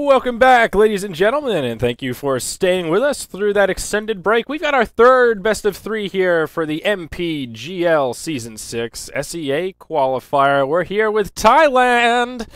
Welcome back, ladies and gentlemen, and thank you for staying with us through that extended break. We've got our third best of three here for the MPGL Season 6 SEA Qualifier. We're here with Thailand,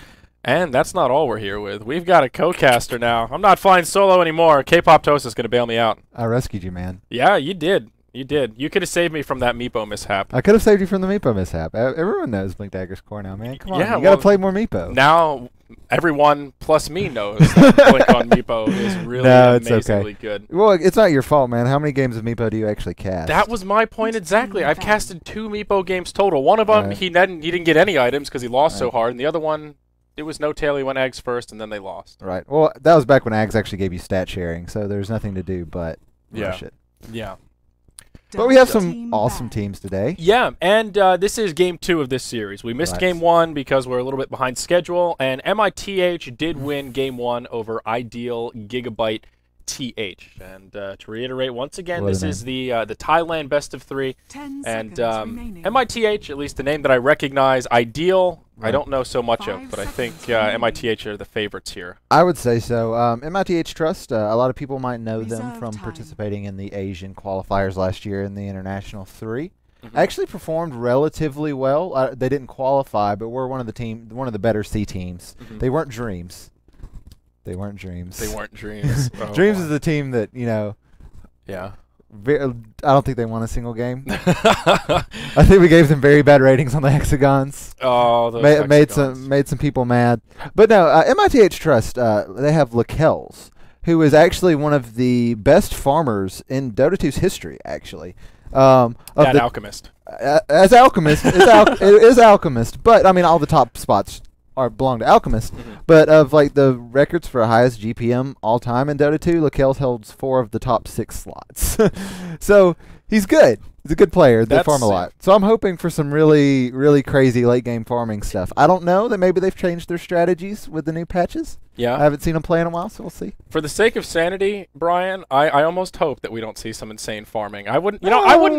and that's not all we're here with. We've got a co-caster now. I'm not flying solo anymore. K-Pop Toast is going to bail me out. I rescued you, man. Yeah, you did. You did. You could have saved me from that Meepo mishap. I could have saved you from the Meepo mishap. Everyone knows Blink Dagger's core now, man. Come on, yeah, you got to play more Meepo. Now, everyone plus me knows that Blink on Meepo is really amazingly good. Well, it's not your fault, man. How many games of Meepo do you actually cast? That was my point exactly. I've casted 2 Meepo games total. One of them, he didn't get any items because he lost so hard, and the other one, it was no tail. He went Ags first, and then they lost. Right. Well, that was back when Ags actually gave you stat sharing, so there's nothing to do but rush it. Yeah. But we have some awesome teams today. Yeah, and this is Game 2 of this series. We missed Game 1 because we're a little bit behind schedule, and Mith did win Game 1 over iDeal Gigabyte TH. And to reiterate once again, this is the Thailand best of 3. And Mith, at least the name that I recognize, iDeal, I don't know so much of, but I think Mith are the favorites here. I would say so. Mith-Trust, a lot of people might know them from participating in the Asian qualifiers last year in the International 3. Actually performed relatively well. They didn't qualify, but were one of the better C teams. They weren't Dreams. They weren't Dreams. They weren't Dreams. Oh, Dreams is the team that, you know. Yeah. I don't think they won a single game. I think we gave them very bad ratings on the hexagons. Oh, those hexagons. made some people mad. But no, Mith-Trust, they have Lakels, who is actually one of the best farmers in Dota 2's history, actually. Alchemist. As Alchemist, it is Alchemist. But I mean, all the top spots belong to Alchemist, but of like the records for highest GPM all time in Dota 2, Lakels holds 4 of the top 6 slots. So he's good. He's a good player. They farm a lot. So I'm hoping for some really, really crazy late game farming stuff. I don't know that maybe they've changed their strategies with the new patches. Yeah. I haven't seen them play in a while, so we'll see. For the sake of sanity, Brian, I almost hope that we don't see some insane farming. I wouldn't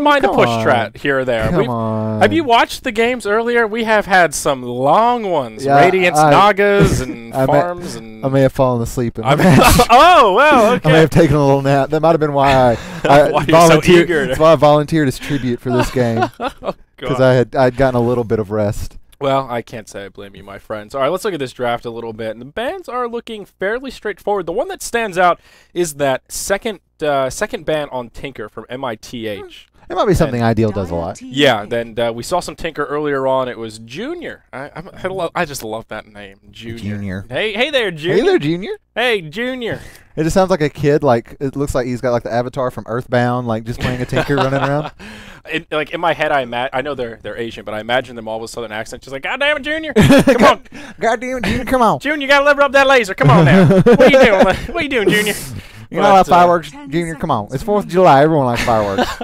mind a push strat here or there. Come on. Have you watched the games earlier? We have had some long ones. Yeah, Radiance Nagas and farms. I may have fallen asleep in the match. Oh, well, okay. I may have taken a little nap. That might have been why I volunteered. That's why I volunteered as tribute for this game. Because I'd gotten a little bit of rest. Well, I can't say I blame you, my friends. All right, let's look at this draft a little bit. And the bans are looking fairly straightforward. The one that stands out is that second ban on Tinker from Mith. It might be something iDeal does a lot. Yeah, then we saw some Tinker earlier on. It was Junior. I just love that name, Junior. Hey there, Junior. Hey there, Junior. Hey, Junior. It just sounds like a kid. Like it looks like he's got like the avatar from Earthbound, like just playing a Tinker running around. Like in my head, I know they're Asian, but I imagine them all with Southern accents, just like, God damn it, Junior, come on, God damn it, Junior, come on, Junior, you gotta level up that laser, come on now. What are you doing? What are you doing, Junior? You know, like fireworks, Junior. Come on, it's 4th of July. Everyone likes fireworks.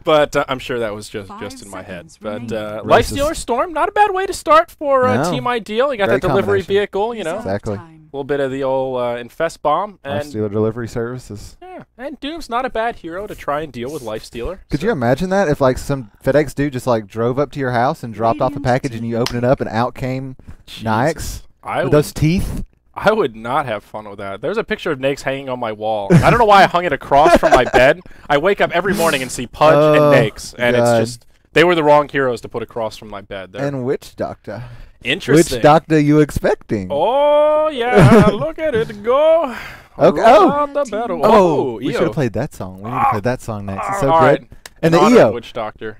But I'm sure that was just in my head. But Lifestealer Storm, not a bad way to start for Team iDeal. You got that delivery vehicle, you know. Exactly. A little bit of the old Infest Bomb. Lifestealer delivery services. Yeah, and Doom's not a bad hero to try and deal with Lifestealer. Could you imagine that if like some FedEx dude just like drove up to your house and dropped off a package and you open it up and out came Nyx with those teeth? I would not have fun with that. There's a picture of Nyx hanging on my wall. I don't know why I hung it across from my bed. I wake up every morning and see Pudge and Nyx, and it's just they were the wrong heroes to put across from my bed. And which doctor? Interesting. Which doctor are you expecting? Oh yeah, look at it go. Okay. The battle. Oh, we should have played that song. We need to play that song next. It's so all good. Right. And the EO. Witch doctor.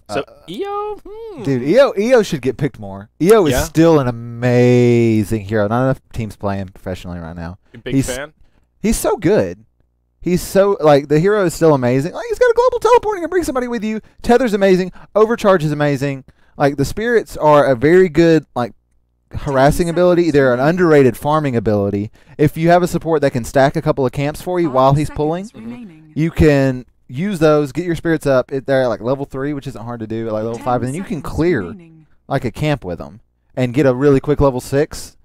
So EO, dude, EO should get picked more. EO is still an amazing hero. Not enough teams play him professionally right now. Big fan. He's so good. He's so like the hero is still amazing. Like he's got a global teleporting and bring somebody with you. Tether's amazing. Overcharge is amazing. Like the spirits are a very good like harassing ability. They're an underrated farming ability. If you have a support that can stack a couple of camps for you while he's pulling, you can use those, get your spirits up. They're at like level 3, which isn't hard to do, at like level 5, and then you can clear like a camp with them and get a really quick level 6.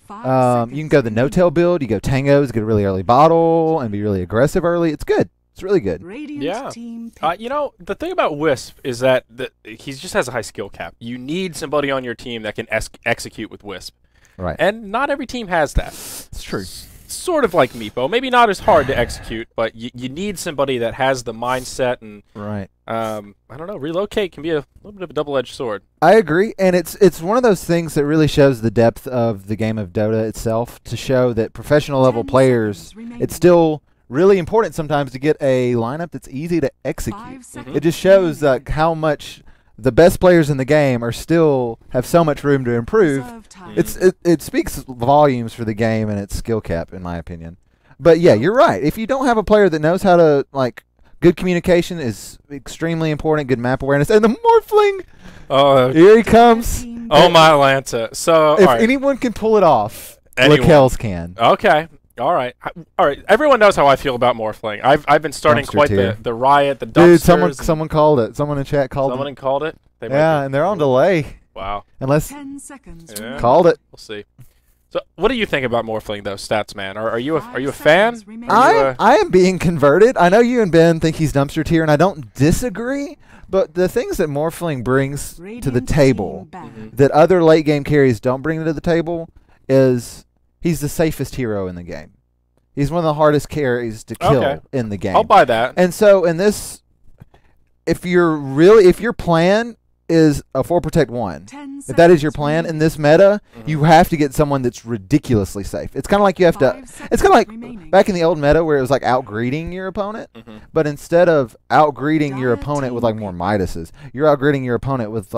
You can go the no-tail build. You go tangos, get a really early bottle, and be really aggressive early. It's good. It's really good. Yeah. You know, the thing about Wisp is that he just has a high skill cap. You need somebody on your team that can execute with Wisp. Right. And not every team has that. It's true. Sort of like Meepo. Maybe not as hard to execute, but you need somebody that has the mindset and right. I don't know. Relocate can be a little bit of a double-edged sword. I agree, and it's one of those things that really shows the depth of the game of Dota itself. To show that professional level players, it's still really important sometimes to get a lineup that's easy to execute. It just shows how much the best players in the game are still have so much room to improve. It speaks volumes for the game and its skill cap, in my opinion. But yeah, you're right. If you don't have a player that knows how to good communication is extremely important. Good map awareness, and the Morphling. Oh, here he comes. Oh my Atlanta. So if anyone can pull it off, Lakel's can. Okay. All right. Everyone knows how I feel about Morphling. I've been starting the riot, the dumpsters. Dude, someone called it. Someone in chat called it. Someone called it? Yeah, and they're on delay. Wow. Unless 10 seconds. Yeah. Called it. We'll see. So, what do you think about Morphling, though, Stats Man? Are you a fan? I am being converted. I know you and Ben think he's dumpster tier, and I don't disagree. But the things that Morphling brings to the table that other late game carries don't bring to the table is he's the safest hero in the game. He's one of the hardest carries to kill in the game. I'll buy that. And so in this, if your plan is a 4 protect 1. If that is your plan in this meta, you have to get someone that's ridiculously safe. It's kind of like you have to. It's kind of like back in the old meta where it was like out-greeting your opponent, but instead of out-greeting your opponent with more Midases, you're out-greeting your opponent with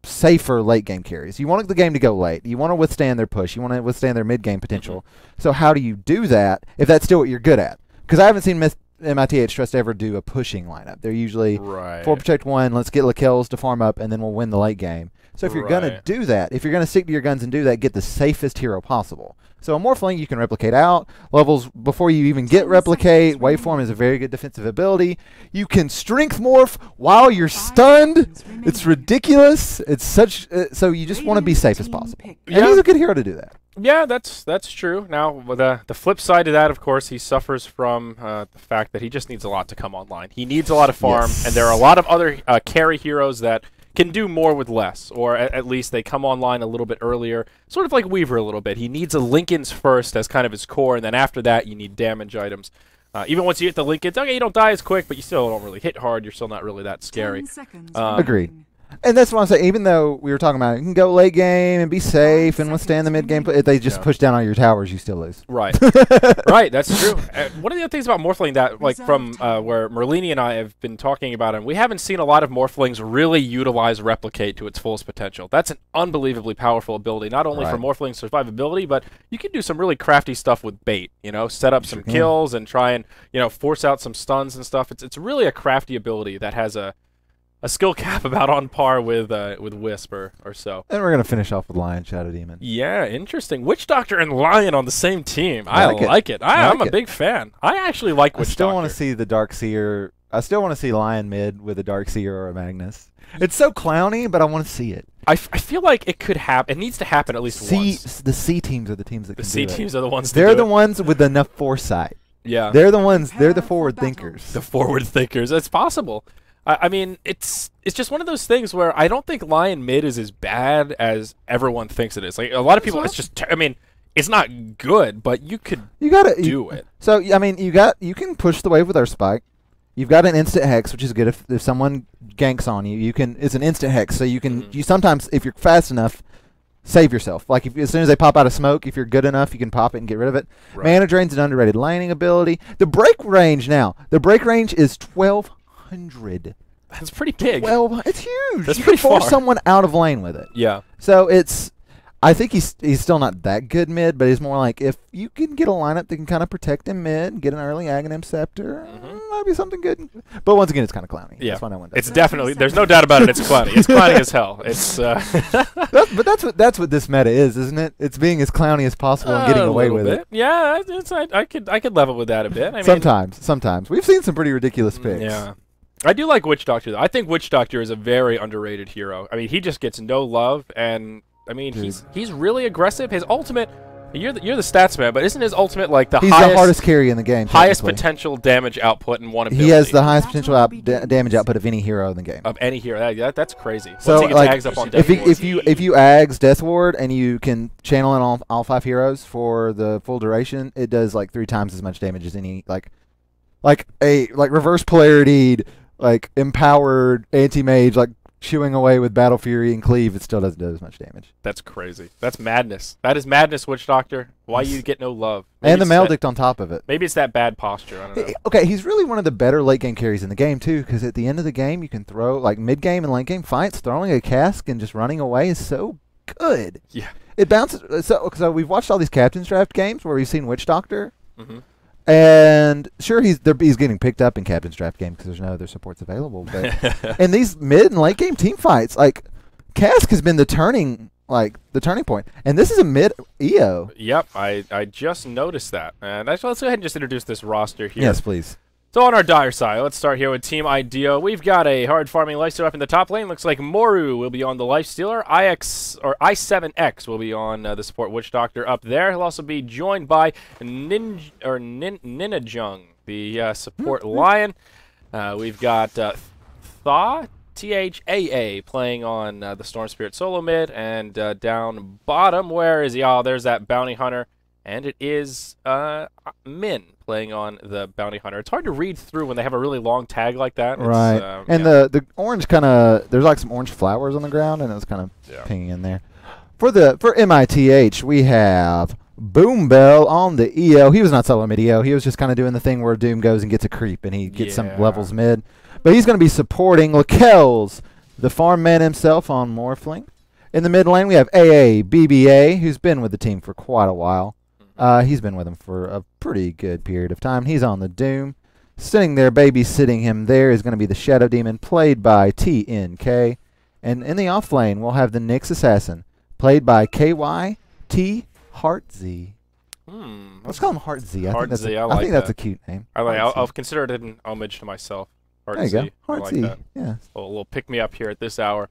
safer late game carries. You want the game to go late. You want to withstand their push. You want to withstand their mid game potential. So how do you do that if that's still what you're good at? Because I haven't seen Mith-Trust ever do a pushing lineup. They're usually 4 protect 1, let's get Lakel's to farm up, and then we'll win the late game. So if you're going to do that, if you're going to stick to your guns and do that, get the safest hero possible. So a Morphling, you can replicate out. Levels before you even get replicate. Waveform is a very good defensive ability. You can strength morph while you're stunned. It's ridiculous. It's such so you just want to be safe as possible. And he's a good hero to do that. Yeah, that's true. Now, the flip side of that, of course, he suffers from the fact that he just needs a lot to come online. He needs a lot of farm, and there are a lot of other carry heroes that can do more with less, or at least they come online a little bit earlier, sort of like Weaver a little bit. He needs a Lincoln's first as kind of his core, and then after that, you need damage items. Even once you hit the Lincolns, okay, you don't die as quick, but you still don't really hit hard. You're still not really that scary. Agreed. And that's what I'm saying. Even though we were talking about it, you can go late game and be safe and withstand the mid game, but if they just push down on your towers, you still lose. Right. Right, that's true. One of the other things about Morphling that, from where Merlini and I have been talking about him, we haven't seen a lot of Morphlings really utilize Replicate to its fullest potential. That's an unbelievably powerful ability, not only for Morphling survivability, but you can do some really crafty stuff with bait, set up some kills and try and, force out some stuns and stuff. It's really a crafty ability that has a skill cap about on par with Wisp or so. And we're going to finish off with Lion Shadow Demon. Yeah, interesting. Witch Doctor and Lion on the same team. I like it. I'm a big fan. I actually like Witch Doctor. I still want to see the Dark Seer. I still want to see Lion mid with a Dark Seer or a Magnus. It's so clowny, but I want to see it. I feel like it could happen. It needs to happen at least once. The C teams are the teams that can do it. The C teams are the ones They're the ones with enough foresight. Yeah. They're the ones. They're the forward thinkers. The forward thinkers. It's possible. I mean, it's just one of those things where I don't think Lion mid is as bad as everyone thinks it is. Like a lot of people, it's just. I mean, it's not good, but you gotta do it. So I mean, you can push the wave with our spike. You've got an instant hex, which is good if someone ganks on you. You can. It's an instant hex, so you can. You sometimes, if you're fast enough, save yourself. Like as soon as they pop out of smoke, if you're good enough, you can pop it and get rid of it. Mana Drain's an underrated laning ability. The break range now. The break range is 1200. That's pretty big. Well, it's huge. That's you pretty can force far. someone out of lane with it. Yeah. So it's. I think he's still not that good mid, but he's more like if you can get a lineup that can kind of protect him mid, get an early Aghanim Scepter, might be something good. But once again, it's kind of clowny. Yeah. That's why no one does it's definitely. There's no doubt about it. It's clowny. It's clowny as hell. It's. But that's what this meta is, isn't it? It's being as clowny as possible and getting away with it. Yeah, I could level with that a bit. I mean, sometimes we've seen some pretty ridiculous picks. Yeah. I do like Witch Doctor, though. I think Witch Doctor is a very underrated hero. I mean, he just gets no love, and I mean, he's really aggressive. His ultimate You're the stats man, but isn't his ultimate like He's the hardest carry in the game. Highest potential damage output in one ability. He has the highest potential damage output of any hero in the game. Of any hero, that's crazy. So once he gets Ags up on Death Ward. if you Ags Death Ward and you can channel in all 5 heroes for the full duration, it does like 3 times as much damage as any like reverse polarity, like empowered anti-mage, like chewing away with Battle Fury and Cleave. It still doesn't do as much damage. That's crazy. That's madness. That is madness, Witch Doctor. Why you get no love? Maybe and the Maledict on top of it. Maybe it's that bad posture. I don't know. Okay, he's really one of the better late game carries in the game too, because at the end of the game you can throw like mid game and late game fights. Throwing a cask and just running away is so good. Yeah. It bounces. So we've watched all these Captain's Draft games where we've seen Witch Doctor. Mm-hmm. And sure, he's getting picked up in Captain's Draft game because there's no other supports available. But in these mid and late game team fights, like Cask has been the turning point, and this is a mid EO. Yep, I just noticed that. And actually, let's go ahead and just introduce this roster here. Yes, please. So on our dire side, let's start here with Team iDeal. We've got a hard farming lifestealer up in the top lane. Looks like Moru will be on the lifestealer. I7X will be on the support Witch Doctor up there. He'll also be joined by Ninajung, the support Lion. We've got Thaw, Thaa, playing on the Storm Spirit solo mid, and down bottom, where is he? Oh, there's that Bounty Hunter, and it is Min playing on the Bounty Hunter. It's hard to read through when they have a really long tag like that. Right. And the orange kind of, there's like some orange flowers on the ground, and it's kind of pinging in there. For Mith, we have Boom Bell on the EO. He was not solo mid EO. He was just kind of doing the thing where Doom goes and gets a creep, and he gets some levels mid. But he's going to be supporting Lakells, the farm man himself, on Morphling. In the mid lane, we have BBA, who's been with the team for quite a while. He's been with him for a pretty good period of time. He's on the Doom. Sitting there, babysitting him there is going to be the Shadow Demon, played by TNK. And in the off lane, we'll have the Nyx Assassin, played by KYT Heartz. Let's call him Heartz. I think that's a cute name. I'll consider it an homage to myself. There you go. Heartz. Yeah. A little pick me up here at this hour.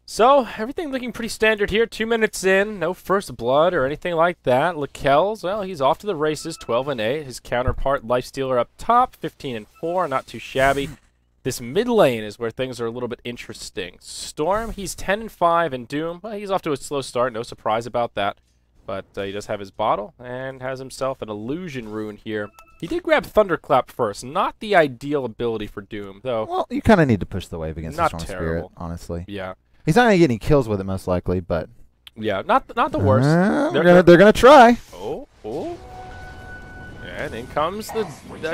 So, everything looking pretty standard here. 2 minutes in, no first blood or anything like that. Lakells, well, he's off to the races, 12-8. His counterpart, Lifestealer, up top, 15-4, not too shabby. This mid lane is where things are a little bit interesting. Storm, he's 10-5, and Doom, well, he's off to a slow start, no surprise about that. But he does have his bottle and has himself an Illusion Rune here. He did grab Thunderclap first, not the ideal ability for Doom, though. Well, you kind of need to push the wave against the Storm Spirit, honestly. Yeah. He's not going to get any kills with it, most likely, but... Yeah, not the worst. They're gonna try. Oh. And in comes the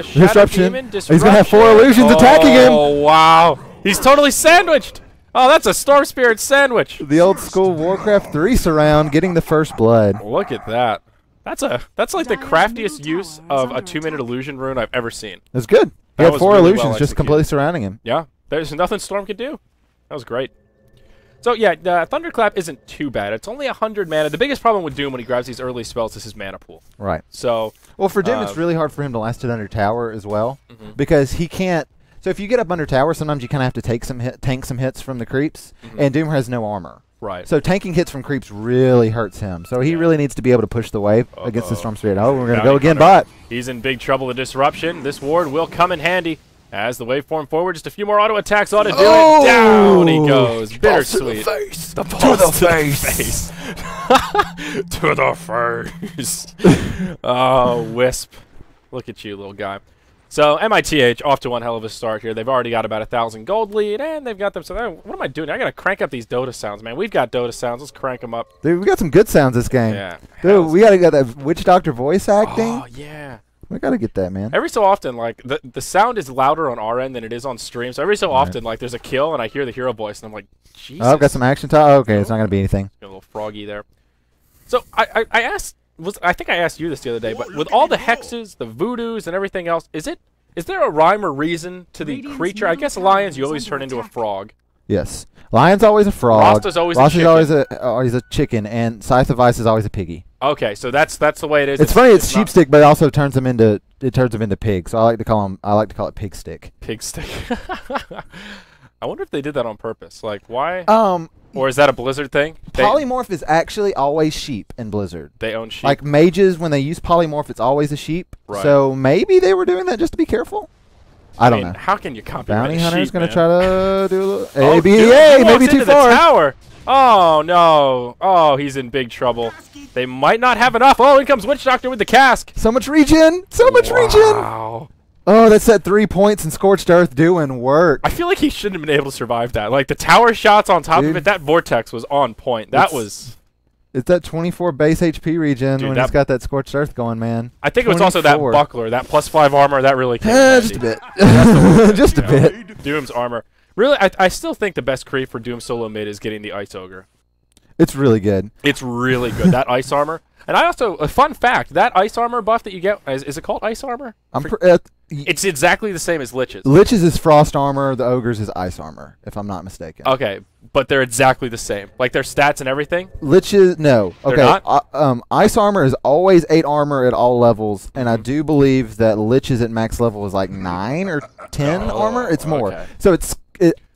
Shadow Disruption. Demon. Disruption. He's going to have 4 illusions attacking him. Oh, wow. He's totally sandwiched. Oh, that's a Storm Spirit sandwich. The old school Warcraft 3 surround, getting the first blood. Look at that. That's like the craftiest use of a 2-minute illusion rune I've ever seen. It's good. He had 4 illusions just completely surrounding him. Yeah. There's nothing Storm could do. That was great. So, yeah, Thunderclap isn't too bad. It's only 100 mana. The biggest problem with Doom when he grabs these early spells is his mana pool. Right. So, well, for Doom, it's really hard for him to last it under tower as well, because he can't. So if you get up under tower, sometimes you kind of have to tank some hits from the creeps, and Doom has no armor. Right. So tanking hits from creeps really hurts him. So he really needs to be able to push the wave against the Storm Spirit. Oh, we're going to go again, bot. He's in big trouble with Disruption. This ward will come in handy. As the waveform forward, just a few more auto attacks ought to do it. Down he goes. Bittersweet. To the face. To the face. To the face. Oh, Wisp. Look at you, little guy. So, Mith off to one hell of a start here. They've already got about 1,000 gold lead, and they've got them. So, what am I doing? I got to crank up these Dota sounds, man. We've got Dota sounds. Let's crank them up. Dude, we got some good sounds this game. Yeah. Dude, we got to get that Witch Doctor voice acting. Oh, yeah. We got to get that, man. Every so often, like, the sound is louder on our end than it is on stream. So every so often, like, there's a kill, and I hear the hero voice, and I'm like, Jesus. Oh, I've got some action time. Oh, okay, it's not going to be anything. A little froggy there. So I think I asked you this the other day, but with all the hexes, the voodoos, and everything else, is there a rhyme or reason to the creature? I guess lions, you always turn into a frog. Yes. Lion's always a frog. Rasta's always a chicken. always a chicken, and Scythe of Ice is always a piggy. Okay, so that's the way it is. It's funny. It's sheepstick, but it also turns them into pig. So I like to call it pig stick. Pig stick. I wonder if they did that on purpose. Like, why? Or is that a Blizzard thing? Polymorph is actually always sheep in Blizzard. They own sheep. Like mages, when they use polymorph, it's always a sheep. Right. So maybe they were doing that just to be careful. I don't know. How can you copy Bounty Hunter's going to try to do a little... Oh, ABA, maybe too far. The tower. Oh, no. Oh, he's in big trouble. They might not have enough. Oh, in comes Witch Doctor with the cask. So much regen. So much regen. Wow. Oh, that's at 3 points and Scorched Earth doing work. I feel like he shouldn't have been able to survive that. Like, the tower shots on top of it, that vortex was on point. That was... It's that 24 base HP regen when he's got that Scorched Earth going, man. I think it was also that buckler, that +5 armor, that really came just a bit. Just a bit. Doom's armor. Really, I still think the best creep for Doom solo mid is getting the Ice Ogre. It's really good. It's really good, that ice armor. And I also, a fun fact, that ice armor buff that you get, is it called ice armor? It's exactly the same as Lich's. Lich's is frost armor, the Ogre's is ice armor, if I'm not mistaken. Okay, but they're exactly the same. Like their stats and everything? Lich's, no. They're okay, not? ice armor is always 8 armor at all levels, and I do believe that Lich's at max level is like 9 or 10 armor. It's more. Okay. So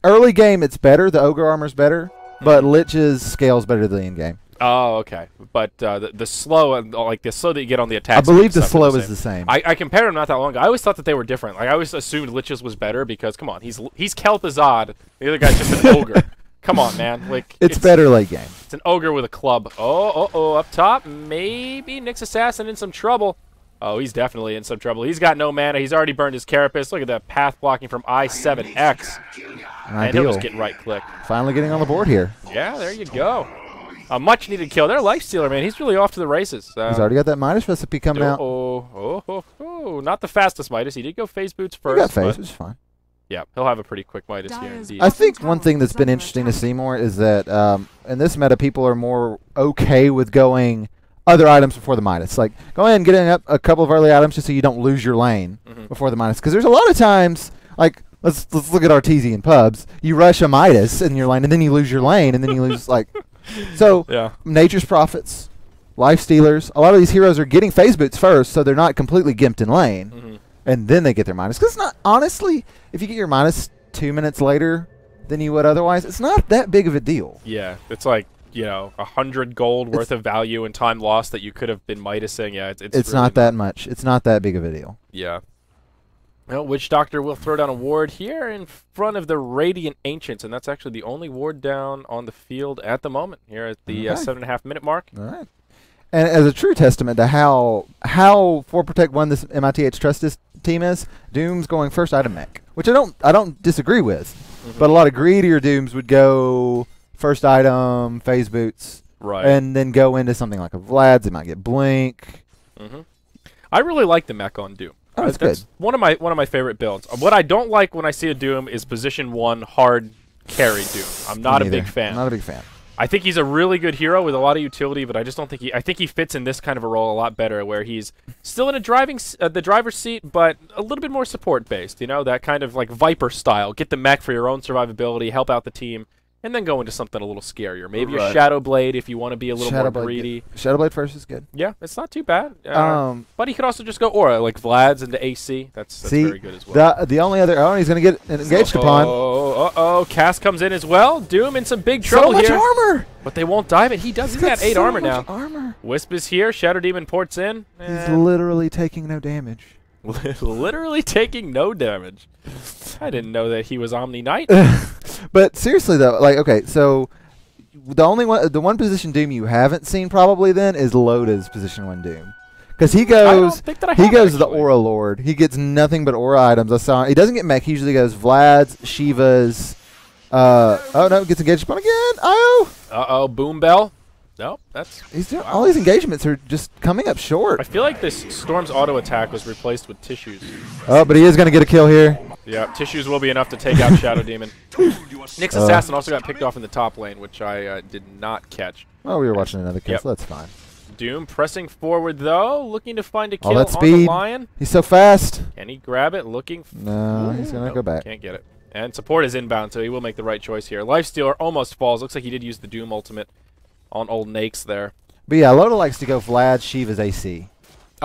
early game, it's better. The Ogre armor's better, but Lich's scales better than the end game. Oh, okay. But the slow, like the slow that you get on the attack. I believe the slow is the same. I compared them not that long ago. I always thought that they were different. Like I always assumed Lich's was better because, come on, he's Kel'Thuzad. The other guy's just an ogre. Come on, man. Like it's better late game. It's an ogre with a club. Oh, up top, maybe Nyx Assassin in some trouble. Oh, he's definitely in some trouble. He's got no mana. He's already burned his Carapace. Look at that path blocking from I7X. And he'll just get right-click. Finally getting on the board here. Yeah, there you go. A much-needed kill. Their Lifestealer, man. He's really off to the races. He's already got that Midas recipe coming out. Oh, not the fastest Midas. He did go phase boots first. He got phase, which is fine. Yeah, he'll have a pretty quick Midas here indeed. I think one thing that's been interesting to see more is that in this meta, people are more okay with going other items before the Midas. Like, go ahead and get up a couple of early items just so you don't lose your lane before the Midas. Because there's a lot of times, like, let's look at Artesian pubs. You rush a Midas in your lane, and then you lose your lane, and then you lose, like... So, Nature's Prophets, Life Stealers, a lot of these heroes are getting phase boots first, so they're not completely gimped in lane, and then they get their Midas. Because honestly, if you get your Midas 2 minutes later than you would otherwise, it's not that big of a deal. Yeah, it's like, 100 gold worth of value and time lost that you could have been Midasing. Yeah, it's really not that much. It's not that big of a deal. Yeah. Well, Witch Doctor will throw down a ward here in front of the Radiant Ancients, and that's actually the only ward down on the field at the moment here at the 7.5-minute mark. All right. And as a true testament to how For Protect 1 this Mith-Trust team is, Doom's going first item mech, which I don't disagree with. But a lot of greedier Dooms would go first item, phase boots, and then go into something like a Vlad's. They might get Blink. I really like the mech on Doom. Oh, that's good. One of my favorite builds. What I don't like when I see a Doom is position 1 hard carry Doom. I'm not a big fan. I'm not a big fan. I think he's a really good hero with a lot of utility, but I just don't think I think he fits in this kind of a role a lot better, where he's still in the driver's seat, but a little bit more support based. That kind of like Viper style. Get the mech for your own survivability, help out the team, and then go into something a little scarier. Maybe a Shadow Blade if you want to be a little more greedy. Shadow Blade first is good. Yeah, it's not too bad. But he could also just go Aura, like Vlad's into AC. That's very good as well. The only other he's going to get engaged upon. Cass comes in as well. Doom in some big trouble here. So much armor! But they won't dive it. He's got 8 armor now. Armor. Wisp is here. Shadow Demon ports in. He's literally taking no damage. Literally taking no damage. I didn't know that he was Omni Knight. But seriously though, like, okay, so the one position Doom you haven't seen probably then is Loda's position 1 Doom, because he goes the Aura Lord. He gets nothing but Aura items. I saw he doesn't get mech. He usually goes Vlad's, Shiva's. Oh no, gets engaged upon again. Boom Bell. No, all these engagements are just coming up short. I feel like this Storm's auto attack was replaced with Tissues. Oh, but he is going to get a kill here. Yeah, Tissues will be enough to take out Shadow Demon. Nyx Assassin also got picked off in the top lane, which I did not catch. Oh, we were watching another kill, so that's fine. Doom pressing forward, though, looking to find a kill on the Lion. He's so fast. Can he grab it? Looking. No, he's going to go back. Can't get it. And support is inbound, so he will make the right choice here. Lifestealer almost falls. Looks like he did use the Doom ultimate on old Nyx there. But yeah, Loda likes to go Vlad, Shiva's AC.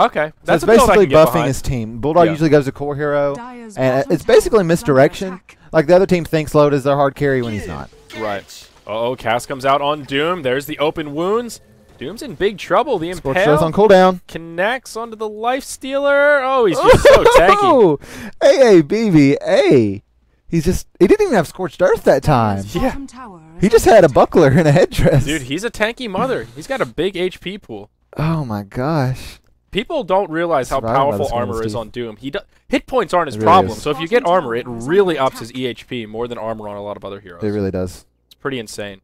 Okay, So that's it's a build I basically can get buffing behind. his team. Bulldog Yeah. usually goes to core hero, Dyer's and bottom it's basically tower is misdirection. under attack. Like the other team thinks Load is their hard carry when he's not. Right. Uh-oh, Cass comes out on Doom. There's the open wounds. Doom's in big trouble. The Scorched Earth on Impale cooldown. connects onto the Life Stealer. Oh, he's just so tanky. Oh, AABBA. He didn't even have Scorched Earth that time. Dyer's Yeah. bottom tower is He just under had a attack. buckler and a headdress. Dude, he's a tanky mother. He's got a big HP pool. Oh my gosh. People don't realize how Survived by the powerful skin of his armor is teeth. on Doom. Hit points aren't his It really problem. is. So if you get armor, it really ups his EHP more than armor on a lot of other heroes. It really does. It's pretty insane.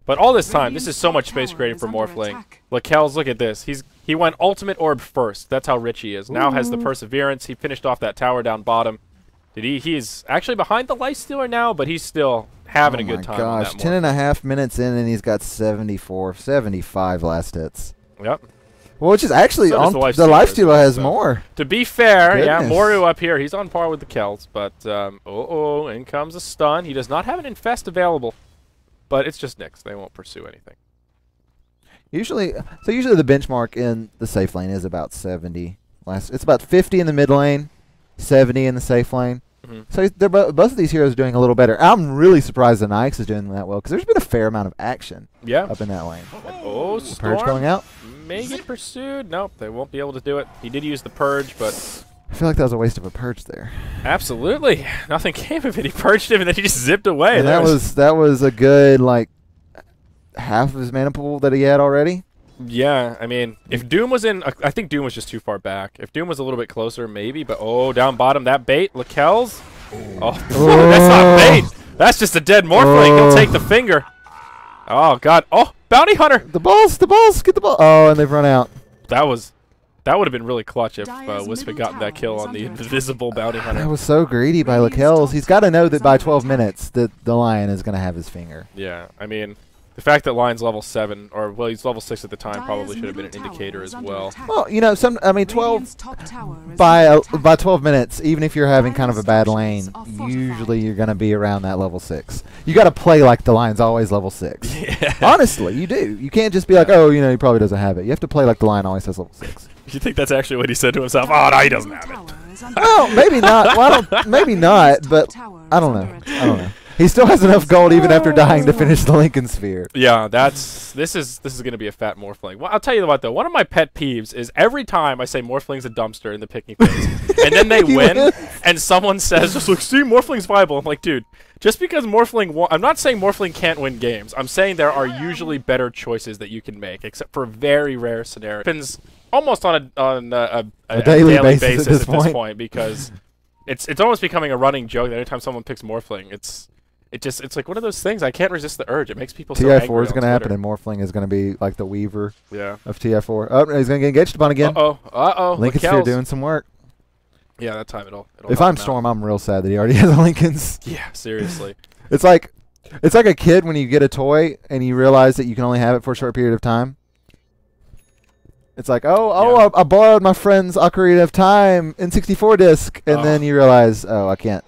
But all this time, this is so much space created for Morphling. Lakel's, look at this. He went ultimate orb first. That's how rich he is. Now has the perseverance. He finished off that tower down bottom. He's actually behind the Life Stealer now, but he's still having a good time. Oh my gosh, 10.5 minutes in and he's got 75 last hits. Yep. Well, which is actually So does on the Life the Life Stealer Stealer as has well, so. more. To be fair, yeah, Goodness. Moru up here, he's on par with the Kells, but in comes a stun. He does not have an infest available, but it's just Nyx. They won't pursue anything. Usually the benchmark in the safe lane is about 70. It's about 50 in the mid lane, 70 in the safe lane. Mhm. So they're both of these heroes are doing a little better. I'm really surprised the Nyx is doing that well because there's been a fair amount of action Yeah. up in that lane. Oh, Purge Storm going out. may get pursued. Nope, they won't be able to do it. He did use the Purge, but I feel like that was a waste of a purge there. absolutely nothing came of it. He purged him, and then he just zipped away. And that was a good like half of his mana pool that he had already. Yeah, I mean, if Doom was in... I think Doom was just too far back. If Doom was a little bit closer, maybe. But, oh, down bottom, that bait. Lakel's. Oh, that's not bait. That's just a dead Morphling. He'll take the finger. Oh, God. Oh, Bounty Hunter. The balls, get the ball. Oh, and they've run out. That would have been really clutch if Dyer's Wisp had middle gotten that kill tower on is the under invisible Bounty That Hunter. was so greedy by Radiant's Lakel's. top He's got to know tower that is by under 12 attack. minutes that the Lion is going to have his finger. Yeah, I mean, the fact that Lion's level 7, or, well, he's level 6 at the time, Dyer's probably should have been an middle indicator tower as is under well. attack. Well, 12 Radiant's top tower is under attack. by 12 minutes, even if you're having kind of a bad lane, Dyer's structures are usually fortified. you're going to be around that level 6. You got to play like the Lion's always level 6. Yeah. Honestly, you do. You can't just be like, oh, he probably doesn't have it. You have to play like the Lion always has level 6. You think that's actually what he said to himself? Oh, no, he doesn't have it. Tower is under Well, maybe not. Well, maybe not, but tower I is don't under know. attack. I don't know. He still has enough gold even after dying to finish the Lincoln Sphere. Yeah, this is going to be a fat Morphling. Well, I'll tell you what though. One of my pet peeves is every time I say Morphling's a dumpster in the picking phase, and then they He win, wins. and someone says, "Just look, see, Morphling's viable." I'm like, dude, just because Morphling, I'm not saying Morphling can't win games. I'm saying there are usually better choices that you can make, except for very rare scenarios. It happens almost on a daily daily basis basis at at this this point because it's almost becoming a running joke that anytime someone picks Morphling, it's like one of those things. I can't resist the urge. It makes people so angry TI4 is on going to happen, Twitter. and Morphling is going to be like the Weaver Yeah. of TI4. Oh, he's going to get engaged upon again. Uh-oh. Lincoln Sphere Lakel's. doing some work. Yeah, that time it'll If knock I'm him out. Storm, I'm real sad that he already has a Lincoln's. Yeah, seriously. It's like a kid when you get a toy and you realize that you can only have it for a short period of time. It's like, Yeah. I borrowed my friend's Ocarina of Time N64 disc, and then you realize, I can't.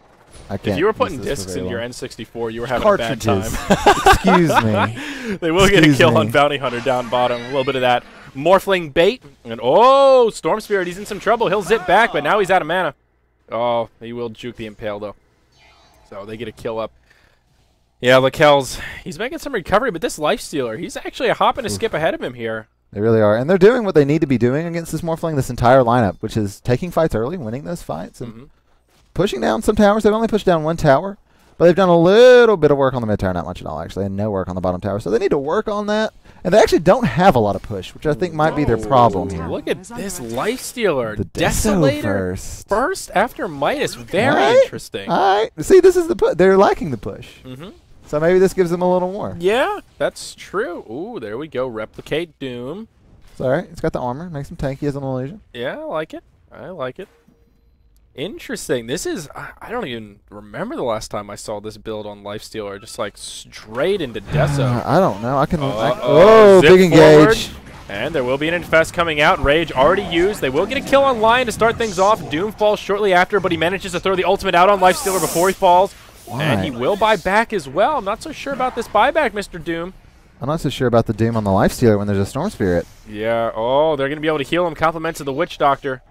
If you were use putting this for discs very in your long. N64, you were having a bad time. Cartridges. Excuse me. They will get a Excuse kill me. on Bounty Hunter down bottom. A little bit of that. Morphling bait. And oh, Storm Spirit, he's in some trouble. He'll zip back, but now he's out of mana. Oh, he will juke the Impale, though. So they get a kill up. Yeah, Lakel's, he's making some recovery, but this Life Stealer, he's actually a hop and a skip ahead of him here. They really are. And they're doing what they need to be doing against this Morphling, this entire lineup, which is taking fights early, winning those fights, and pushing down some towers. They've only pushed down one tower, but they've done a little bit of work on the mid tower, not much at all, actually, and no work on the bottom tower. So they need to work on that. And they actually don't have a lot of push, which I think might be their problem here. Look at this Life Stealer. The Deso Desolator first after Midas. Very Right? interesting. All right. See, this is the push. They're lacking the push. Mm-hmm. So maybe this gives them a little more. Yeah, that's true. Ooh, there we go. Replicate Doom. It's all right. It's got the armor. Makes him tanky as an illusion. Yeah, I like it. I like it. Interesting. This is... I don't even remember the last time I saw this build on Life Stealer. Just like straight into Deso. I don't know. I can. Zip Big engage. forward. And there will be an infest coming out. Rage already used. They will get a kill on Lion to start things off. Doom falls shortly after, but he manages to throw the ultimate out on Life Stealer before he falls. Why? And he will buy back as well. I'm not so sure about this buyback, Mr. Doom. I'm not so sure about the Doom on the Lifestealer when there's a Storm Spirit. Yeah. Oh, they're going to be able to heal him. Compliments of the Witch Doctor.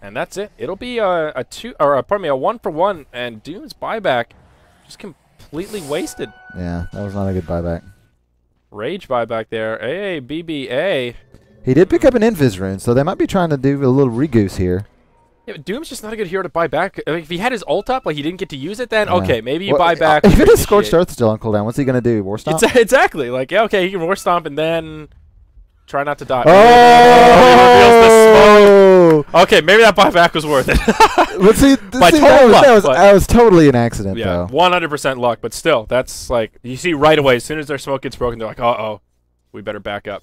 And that's it. It'll be a 1-for-1, and Doom's buyback just completely wasted. Yeah, that was not a good buyback. Rage buyback there. Hey, BBA. He did pick up an Invis rune, so they might be trying to do a little regoose here. Yeah, but Doom's just not a good hero to buy back. I mean, if he had his ult up, like he didn't get to use it, then okay, maybe you buy back. If it is Scorched Earth still on cooldown, what's he gonna do? War Stomp? Exactly. Like, yeah, okay, he can War Stomp and then try not to die. Oh! Okay, maybe that buyback was worth it. But see, that was totally an accident, yeah, though. 100% luck, but still, that's like, you see right away, as soon as their smoke gets broken, they're like, uh-oh, we better back up.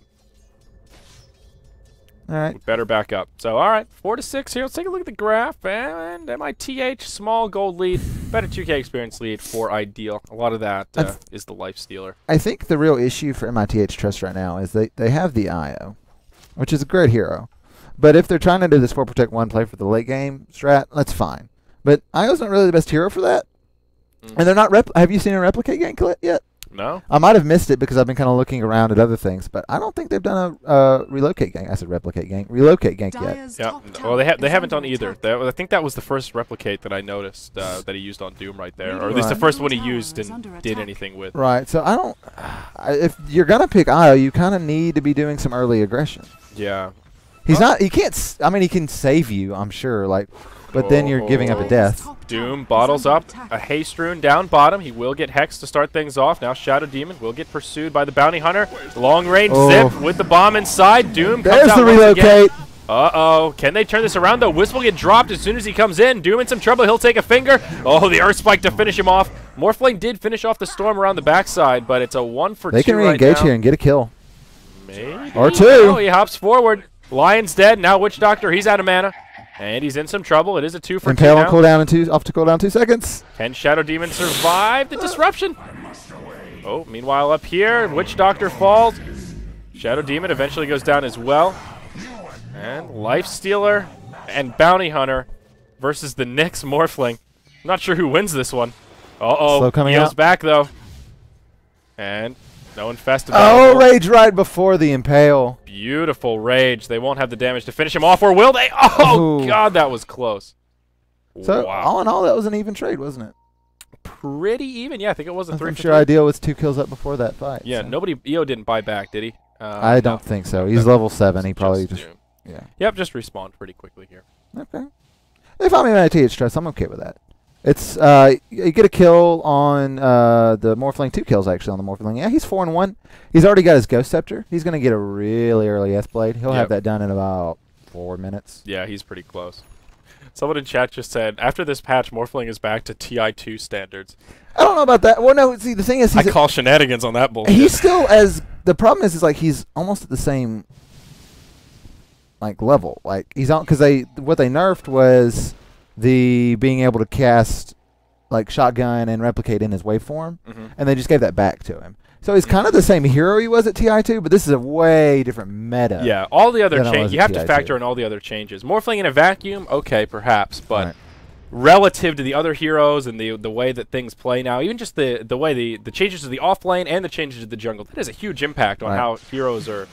All right. We better back up. So, all right, 4-6 here. Let's take a look at the graph. And MITH, small gold lead, better 2K experience lead for iDeal. A lot of that is the Lifestealer. I think the real issue for Mith-Trust right now is they have the IO, which is a great hero. But if they're trying to do this 4 Protect 1 play for the late game strat, that's fine. But IO's not really the best hero for that. And they're not have you seen a replicate gank yet? No. I might have missed it because I've been kind of looking around at other things, but I don't think they've done a relocate gank. I said replicate gank. Relocate gank yet. Yeah. Well, they haven't done either. I think that was the first replicate that I noticed that he used on Doom right there, or at least the first one he used and did anything with. Right. So I don't. If you're gonna pick IO, you kind of need to be doing some early aggression. Yeah. He's not. He can't. I mean, he can save you. I'm sure. Like. But then you're giving up a death. Doom bottles up a haste rune down bottom. He will get Hex to start things off. Now Shadow Demon will get pursued by the Bounty Hunter. Long range zip with the bomb inside. Doom comes out. There's the relocate. Uh-oh. Can they turn this around, though? Wisp will get dropped as soon as he comes in. Doom in some trouble. He'll take a finger. Oh, the Earth Spike to finish him off. Morphling did finish off the Storm around the backside, but it's a 1-for-2 They can re-engage here and get a kill. Maybe. Or 2. Oh, he hops forward. Lion's dead. Now Witch Doctor, he's out of mana. And he's in some trouble. It is a 2-for-2 Impale now. on cooldown off to cooldown 2 seconds. Can Shadow Demon survive the disruption? Oh, meanwhile up here, Witch Doctor falls. Shadow Demon eventually goes down as well. And Lifestealer and Bounty Hunter versus the Nyx Morphling. I'm not sure who wins this one. Uh-oh, heals back though. And no infest. Oh, Rage right before the Impale. Beautiful Rage. They won't have the damage to finish him off, or will they? Oh, ooh. God, that was close. So, wow. All in all, that was an even trade, wasn't it? Pretty even. Yeah, I think it was a 3-for-3. I'm sure iDeal was 2 kills up before that fight. Yeah, so. nobody. EO didn't buy back, did he? I don't think so. He's level 7. He probably just yeah. Yep, just respawned pretty quickly here. Okay. If I'm in Mith-Trust, I'm okay with that. It's you get a kill on the Morphling, 2 kills actually on the Morphling. Yeah, he's 4-1. He's already got his Ghost Scepter. He's gonna get a really early S-Blade. He'll have that done in about 4 minutes. Yeah, he's pretty close. Someone in chat just said, after this patch, Morphling is back to TI2 standards. I don't know about that. Well, no, see, the thing is, I call shenanigans on that bullshit. He's still the problem is like he's almost at the same like level. Like he's on because what they nerfed was the being able to cast like shotgun and replicate in his waveform, and they just gave that back to him. So he's kind of the same hero he was at TI2, but this is a way different meta. Yeah, all the other changes, you have to factor in all the other changes. Morphling in a vacuum, okay, perhaps, but relative to the other heroes and the way that things play now, even just the way the changes to the off lane and the changes to the jungle, that has a huge impact on how heroes are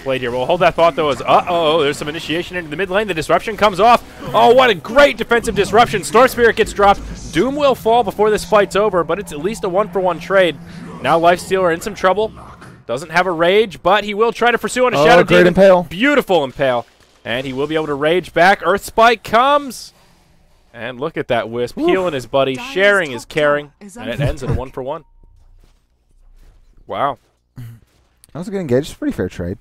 played here. We'll hold that thought though as there's some initiation into the mid lane. The disruption comes off. Oh, what a great defensive disruption. Storm Spirit gets dropped. Doom will fall before this fight's over, but it's at least a 1-for-1 trade. Now Lifestealer in some trouble. Doesn't have a rage, but he will try to pursue on a Shadow Demon. Impale. Beautiful Impale. And he will be able to rage back. Earth Spike comes. And look at that Wisp. Healing his buddy. Sharing is caring. And it ends in a 1-for-1. Wow. That was a good engage. It's a pretty fair trade.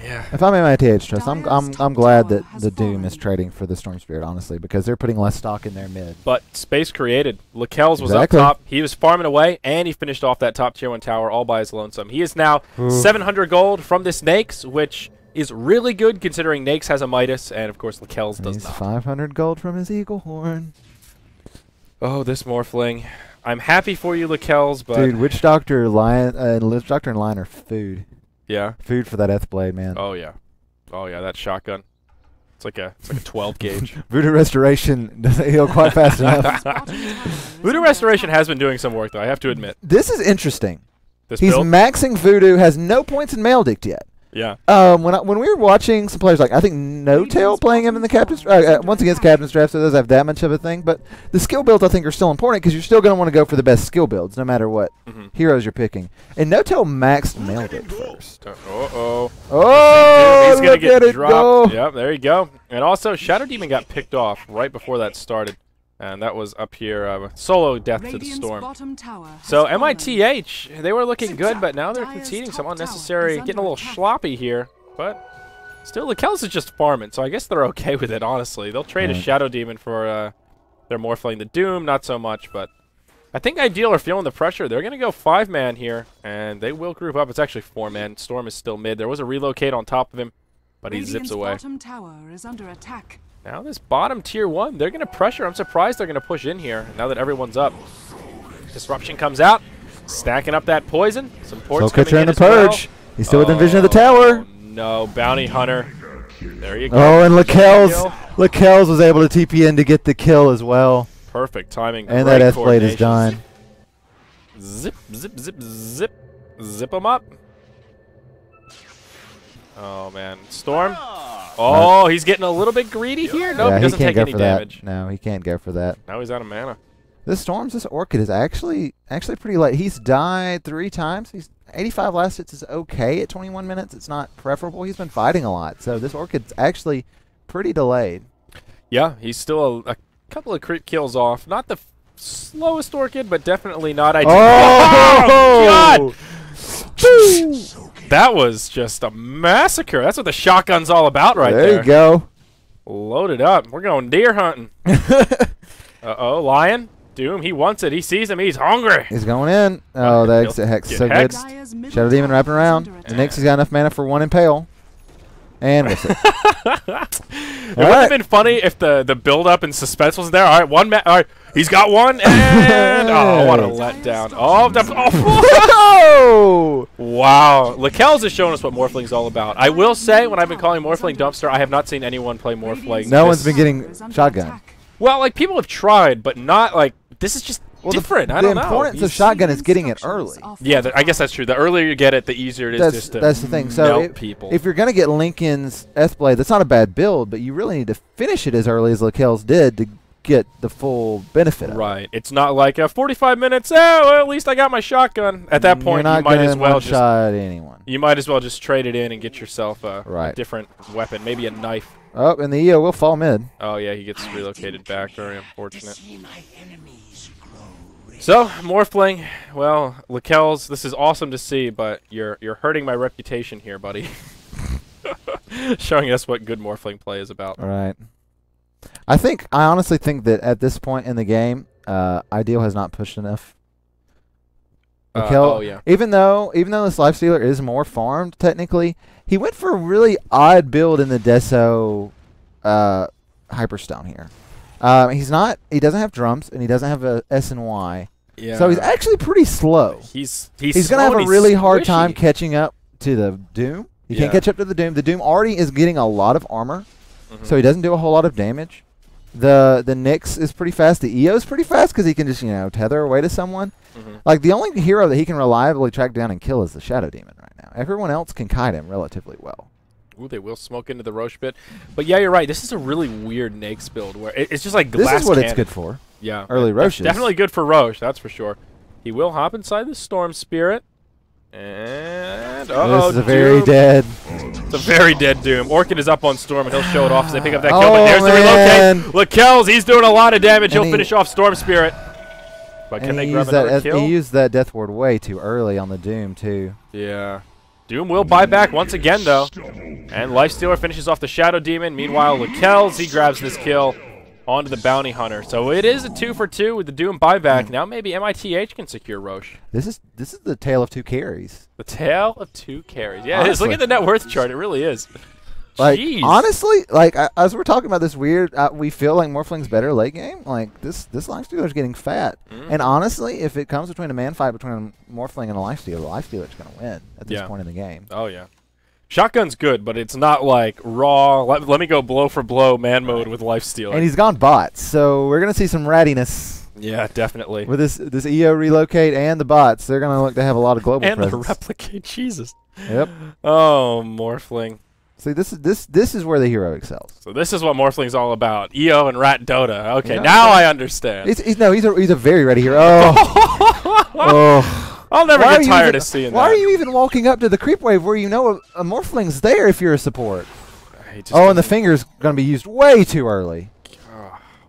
Yeah. If I'm in Mith-Trust, I'm glad that the Doom is trading for the Storm Spirit, honestly, because they're putting less stock in their mid. But space created. Lakel's was up top. He was farming away, and he finished off that top tier 1 tower all by his lonesome. He is now 700 gold from this Nyx, which is really good considering Nyx has a Midas, and of course Lakel's does not. 500 gold from his Eagle Horn. Oh, this Morphling. I'm happy for you, Lakel's, but dude, Witch Doctor, Witch Doctor and Lion are food. Yeah. Food for that F-Blade, man. Oh yeah. Oh yeah, that shotgun. It's like a 12 gauge. Voodoo Restoration doesn't heal quite fast enough. Voodoo Restoration has been doing some work though, I have to admit. This is interesting. He's maxing Voodoo, has no points in Maledict yet. Yeah. When we were watching some players like I think No Tail playing him in the captain's once against captain's draft, so it doesn't have that much of a thing. But the skill builds I think are still important because you're still going to want to go for the best skill builds no matter what heroes you're picking. And No Tail maxed Maledict first. He's gonna get dropped. Yep, there you go. And also Shadow Demon got picked off right before that started. And that was up here, solo death to the storm. So Mith, they were looking good, but now they're conceding some unnecessary, getting a little sloppy here. But still, Lakel's is just farming, so I guess they're okay with it, honestly. They'll trade a Shadow Demon for their Morphling. The Doom, not so much, but I think iDeal are feeling the pressure. They're going to go 5-man here, and they will group up. It's actually 4-man. Storm is still mid. There was a relocate on top of him, but he zips away. Now this bottom tier 1, they're going to pressure. I'm surprised they're going to push in here now that everyone's up. Disruption comes out, stacking up that poison. Some ports coming in the purge. He's still within vision of the tower. No, Bounty Hunter. There you go. Oh, and Lakel's was able to TP in to get the kill as well. Perfect timing. And that S-Blade is done. Zip, zip, zip, zip. Zip them up. Oh, man. Storm. Oh, he's getting a little bit greedy here. Nope, he doesn't take any damage. No, he can't go for that. Now he's out of mana. This Orchid is actually pretty late. He's died 3 times. He's 85 last hits is okay at 21 minutes. It's not preferable. He's been fighting a lot, so this Orchid's actually pretty delayed. Yeah, he's still a couple of crit kills off. Not the slowest Orchid, but definitely not ideal. Oh, God! That was just a massacre. That's what the shotgun's all about right there. There you go. Load it up. We're going deer hunting. Uh-oh, Lion. Doom, he wants it. He sees him. He's hungry. He's going in. Oh, that exit hex is so good. Shadow Demon wrapping around. And Nyx has got enough mana for 1 Impale. And with it. It would have been funny if the build-up and suspense was there. All right, all right, he's got one, and oh, what a letdown! Oh, wow! Lakel's is showing us what Morphling's all about. I will say, when I've been calling Morphling dumpster, I have not seen anyone play Morphling. No one's been getting shotgun. Well, like people have tried, but not like this is just different. I don't know. The importance of shotgun is getting it early. Yeah, I guess that's true. The earlier you get it, the easier it is just to that's the thing. So if you're going to get Lincoln's S-Blade, that's not a bad build, but you really need to finish it as early as Lakel's did to get the full benefit of it. Right. It's not like 45 minutes. Oh, well, at least I got my shotgun. At that point, you might as well just anyone. You might as well just trade it in and get yourself a different weapon, maybe a knife. Oh, and the EO will fall mid. Oh yeah, he gets relocated back. Very unfortunate. So, Morphling, well, Lakel's, this is awesome to see, but you're hurting my reputation here, buddy. Showing us what good Morphling play is about. All right. I honestly think that at this point in the game, iDeal has not pushed enough. Oh, yeah. Even though this Lifestealer is more farmed, technically, he went for a really odd build in the Deso Hyperstone here. He doesn't have drums, and he doesn't have a S and Y. Yeah. So he's actually pretty slow. He's going to have a really hard time catching up to the Doom. He can't catch up to the Doom. The Doom already is getting a lot of armor, so he doesn't do a whole lot of damage. The Nyx is pretty fast. The EO is pretty fast because he can just, tether away to someone. Like, the only hero that he can reliably track down and kill is the Shadow Demon right now. Everyone else can kite him relatively well. Ooh, they will smoke into the Roche bit. But yeah, you're right. This is a really weird Nyx build where it's just like glass This is what cannon. it's good for. Yeah. Early Roches. Definitely good for Roche, that's for sure. He will hop inside the Storm Spirit. And this is a very dead. It's a very dead Doom. Orchid is up on Storm, and he'll show it off as they pick up that kill. But there's the relocate. Lakel's, he's doing a lot of damage. He'll finish off Storm Spirit. But can they grab another kill? He used that Death Ward way too early on the Doom, too. Yeah. Doom will buy back once again, though. And Lifestealer finishes off the Shadow Demon. Meanwhile, Lakel's, he grabs this kill onto the Bounty Hunter. So it is a 2-for-2 with the Doom buyback. Now maybe Mith can secure Roche. This is the tale of 2 carries. The tale of 2 carries. Yeah, it is. Look at the net worth chart. It really is. Like, jeez. Honestly, like as we're talking about this weird, we feel like Morphling's better late game. Like this Lifestealer is getting fat. And honestly, if it comes between a man fight between a Morphling and a Lifestealer, the Lifestealer's going to win at this point in the game. Oh yeah. Shotgun's good, but it's not like raw. Let me go blow for blow man mode with Lifestealer. And he's gone bots, so we're going to see some rattiness. Yeah, definitely. With this EO relocate and the bots, they're going to look to have a lot of global And presence. the replicate, Jesus. Yep. Oh, Morphling. See, this is where the hero excels. So this is what Morphling's all about. EO and Rat Dota. Okay, Yeah. now I understand. He's a very ready hero. Oh. I'll never Why get are you tired even- of seeing Why that. are you even walking up to the creep wave where you know a Morphling's there if you're a support? He just Oh, and the doesn't- finger's going to be used way too early.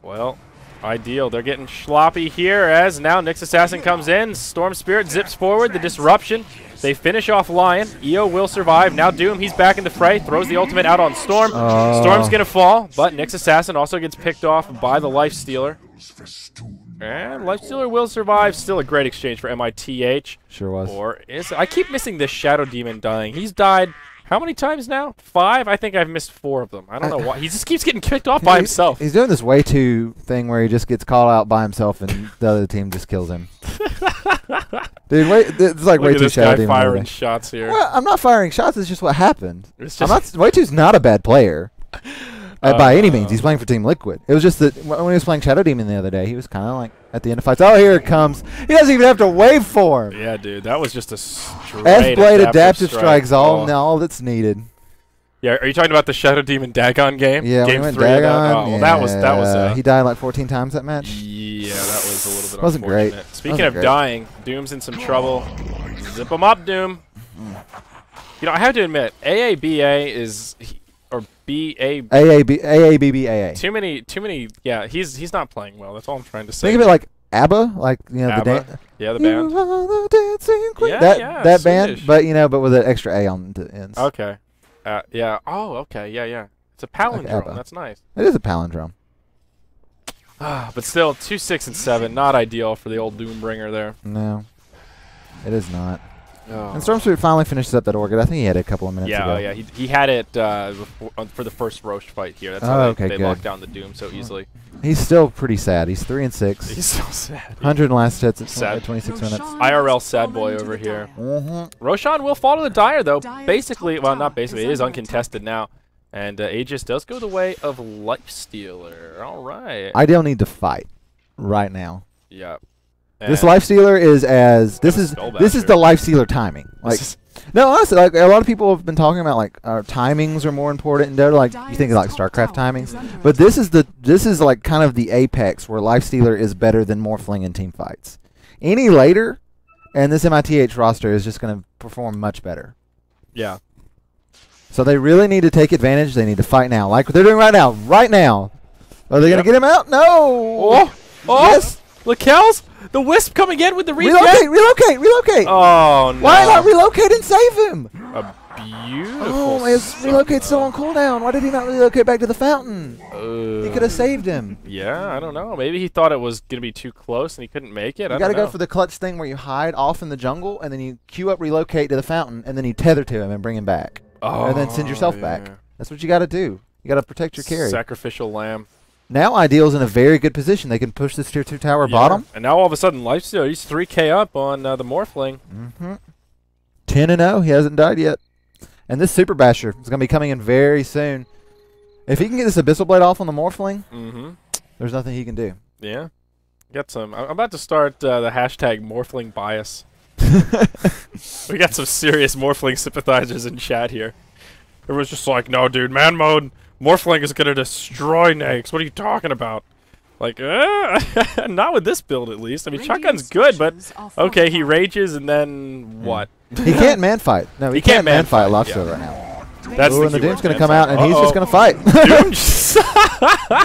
Well, iDeal. They're getting sloppy here as now Nyx Assassin comes in. Storm Spirit zips forward. The disruption. They finish off Lion. EO will survive. Now Doom, he's back in the fray. Throws the ultimate out on Storm. Storm's going to fall, but Nyx Assassin also gets picked off by the Lifestealer. And Lifestealer will survive. Still a great exchange for MITH. Sure was. Or is I keep missing this Shadow Demon dying. He's died how many times now? 5? I think I've missed 4 of them. I don't know why. He just keeps getting kicked off by himself. He's doing this way too thing where he just gets called out by himself and the other team just kills him. Dude, it's like Look way at too this Shadow guy Demon. firing shots here. Well, I'm not firing shots. It's just what happened. It's I'm just not. Way too's not a bad player. By any means, he's playing for Team Liquid. It was just that when he was playing Shadow Demon the other day, he was kind of like at the end of fights. Oh, here it comes. He doesn't even have to waveform. yeah, dude, that was just a straight S-Blade adaptive strike. strikes all that's needed. Yeah, are you talking about the Shadow Demon Dagon game? Yeah, game when he went 3 of that? Dagon, Oh, well, that was he died like 14 times that match. yeah, that was a little bit Wasn't great. unfortunate. Speaking Wasn't of great. dying, Doom's in some trouble. Zip him up, Doom. You know, I have to admit, AABA is or BA AABBAA. too many. Yeah, he's not playing well. That's all I'm trying to say. Think of it like ABBA, like the ABBA. Yeah, the band. You are the dancing queen. Yeah, that band, Swedish. but with an extra A on the ends. Okay. Yeah. Oh, okay. Yeah. It's a palindrome. ABBA. That's nice. It is a palindrome. But still, 2, 6, and 7, not ideal for the old Doombringer there. No, it is not. Oh. And Stormsweep finally finishes up that orchid. I think he had it a couple of minutes Yeah, ago. yeah. He had it for the first Roche fight here. That's how okay, they good. locked down the Doom so easily. He's still pretty sad. He's 3 and 6. He's so sad. 100 in last hits at Sad. 26 minutes. IRL sad boy over here. Mm-hmm. Roshan will fall to the Dire, though. Dire's Basically, top well, tower not basically. is It is under uncontested now. And Aegis does go the way of Lifestealer. All right. iDeal need to fight right now. Yeah. This And Lifestealer is as this is Skullbasher. the Lifestealer timing. Like this is- no, honestly, like a lot of people have been talking about like timings are more important in Dota. Like you think of like StarCraft timings, but this is like kind of the apex where Lifestealer is better than Morphling in team fights. Any later, and this MITH roster is just going to perform much better. yeah. So they really need to take advantage. They need to fight now, like what they're doing right now. Right now, are they going to get him out? No. Oh! Yes. Lakel's? The Wisp coming in with the regen? Relocate. Oh, no. Why not relocate and save him? A beautiful Oh, his relocate's still on cooldown. Why did he not relocate back to the fountain? He could have saved him. Yeah, I don't know. Maybe he thought it was going to be too close and he couldn't make it. You got to go for the clutch thing where you hide off in the jungle and then you queue up relocate to the fountain and then you tether to him and bring him back. And then send yourself back. That's what you got to do. You got to protect your carry. Sacrificial lamb. Now iDeal's in a very good position. They can push this tier 2 tower bottom. And now all of a sudden, Lifesteal, he's 3K up on the Morphling. 10 and 0. He hasn't died yet. And this Super Basher is going to be coming in very soon. If he can get this Abyssal Blade off on the Morphling, there's nothing he can do. Yeah. Got some. I'm about to start the hashtag Morphling bias. We got some serious Morphling sympathizers in chat here. Everyone's just like, no, dude, man mode. Morphling is going to destroy Nyx. What are you talking about? Like, not with this build, at least. I mean, Shotgun's good, but okay, he rages and then what? He can't man fight. No, he can't man fight Lifesteal right now. That's Ooh, and the keyword, Doom's going to man come out, and he's just going to fight.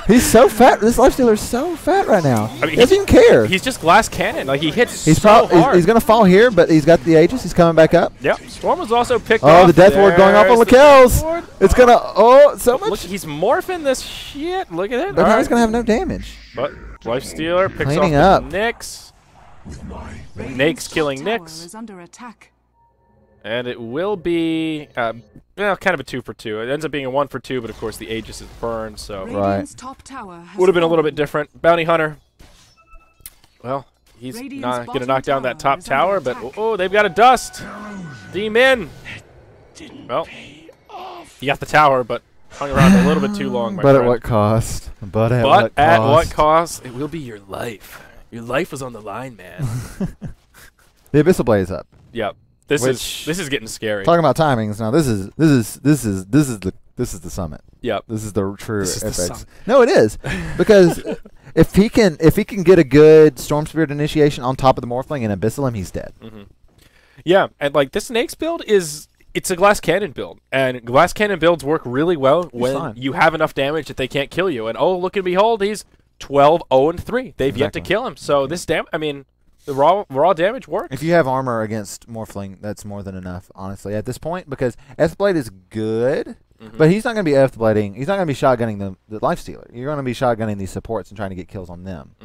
He's so fat. This Lifestealer's so fat right now. I mean, he doesn't even care. He's just glass cannon. Like, he hits He's so hard. he's going to fall here, but he's got the Aegis. He's coming back up. Yep. Storm was also picked off. Oh, the Death Ward going off on There's the Lakel's. Death Ward. It's going to, so much. Look, he's morphing this shit. Look at it. But All now right. he's going to have no damage. But Lifestealer picks Cleaning off up. Nyx. Nyx killing Nyx. Is under attack. And it will be kind of a 2 for 2. It ends up being a 1 for 2, but of course the Aegis is burned, so Radiant's top tower has would have been a little fallen. bit different. Bounty Hunter. Well, he's Radiant's not going to bottom knock down that tower top is under tower, but attack. oh, they've got a dust. Demon. Well, he got the tower, but hung around a little bit too long, my But friend. at what cost? But at But what cost? at what cost? It will be your life. Your life was on the line, man. The Abyssal Blade's up. Yep. This is getting scary. Talking about timings now. This is the summit. Yep. This is the true This is the FX. summit. No, it is because if he can get a good Storm Spirit initiation on top of the Morphling and Abyssal him, he's dead. Mm-hmm. Yeah, and like this Snakes build it's a glass cannon build, and glass cannon builds work really well when you have enough damage that they can't kill you. And oh, look and behold, he's 12-0-3. They've yet to kill him. So this the raw damage works. If you have armor against Morphling, that's more than enough, honestly, at this point, because Blade is good, but he's not going to be Blading. He's not going to be shotgunning the Lifestealer. You're going to be shotgunning these supports and trying to get kills on them.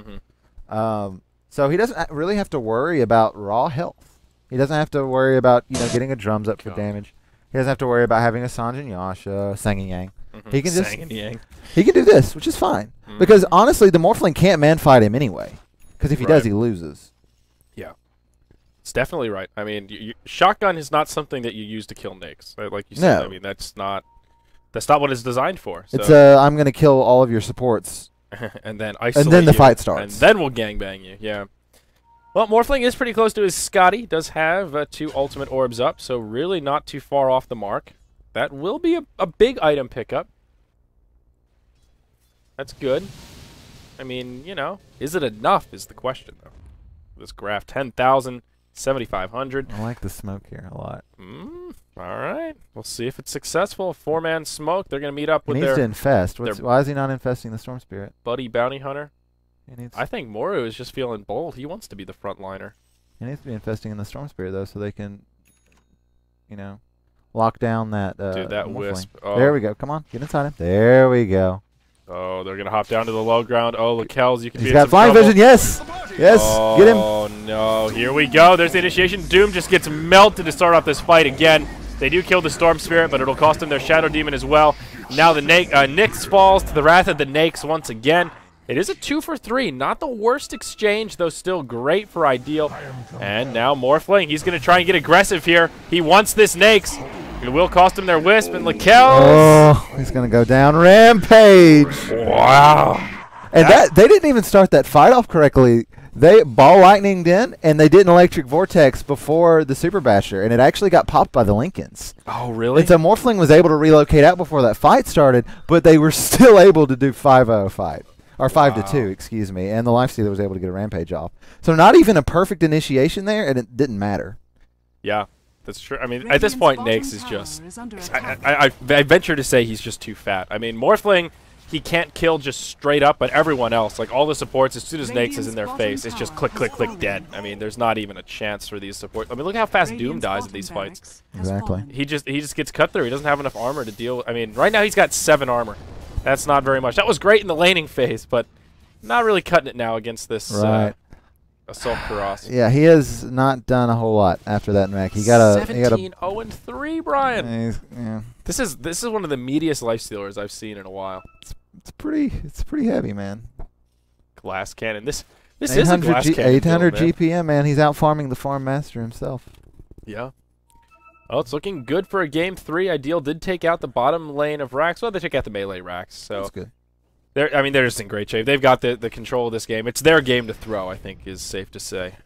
So he doesn't really have to worry about raw health. He doesn't have to worry about getting a drums up for damage. He doesn't have to worry about having a Sanjin Yasha, Sang and Yang. He can just he can do this, which is fine. Because honestly, the Morphling can't man fight him anyway. Because if he does, he loses. Yeah, it's definitely right. I mean, shotgun is not something that you use to kill Nakes, like you said. No. I mean, that's not what it's designed for. So. It's I'm gonna kill all of your supports, and then isolate and then the you, fight starts, and then we'll gangbang you. Yeah. Well, Morphling is pretty close to his Scotty. Does have 2 ultimate orbs up, so really not too far off the mark. That will be a big item pickup. That's good. I mean, is it enough is the question, though. This graph, 10,000, 7,500. I like the smoke here a lot. All right. We'll see if it's successful. 4-man smoke. They're going to meet up with he needs to infest. Why is he not infesting the Storm Spirit? Buddy Bounty Hunter. I think Moru is just feeling bold. He wants to be the frontliner. He needs to be infesting in the Storm Spirit, though, so they can, lock down that Dude, that Morphling. wisp. Oh. There we go. Come on. Get inside him. There we go. Oh, they're going to hop down to the low ground. Oh, Lakells, you can be He's in got some flying trouble. vision. Yes. Yes. Oh, Get him. Oh, no. Here we go. There's the initiation. Doom just gets melted to start off this fight again. They do kill the Storm Spirit, but it'll cost them their Shadow Demon as well. Now the Nyx falls to the wrath of the Nakes once again. It is a 2-for-3. Not the worst exchange, though still great for iDeal. And now Morphling. He's going to try and get aggressive here. He wants this Nakes. It will cost him their Wisp and Lakells. Oh, he's going to go down. Rampage. Wow. And they didn't even start that fight off correctly. They ball lightninged in, and they did an electric vortex before the Super Basher, and it actually got popped by the Lincolns. Oh, really? And so Morphling was able to relocate out before that fight started, but they were still able to do 5-0 fight. Or 5-2, excuse me, and the Lifestealer was able to get a Rampage off. So not even a perfect initiation there, and it didn't matter. Yeah, that's true. I mean, at this point, Nakes is just... I venture to say he's just too fat. I mean, Morphling, he can't kill just straight up, but everyone else, like all the supports, as soon as Nakes is in their face, it's just click, click, click, dead. I mean, there's not even a chance for these supports. I mean, look how fast Doom dies in these fights. Exactly. He just gets cut through. He doesn't have enough armor to deal with. I mean, right now he's got 7 armor. That's not very much. That was great in the laning phase, but not really cutting it now against this Assault Karas. Yeah, he has not done a whole lot after that mech. He got a 17-0-3, Brian. Yeah. This is one of the meatiest Lifestealers I've seen in a while. It's pretty heavy, man. Glass cannon. This is a glass cannon. 800 build, man. GPM, man. He's out farming the farm master himself. Yeah. Well, it's looking good for a game 3. iDeal did take out the bottom lane of racks. Well, they took out the melee racks, so That's good. they're just in great shape. They've got the control of this game. It's their game to throw, I think, is safe to say.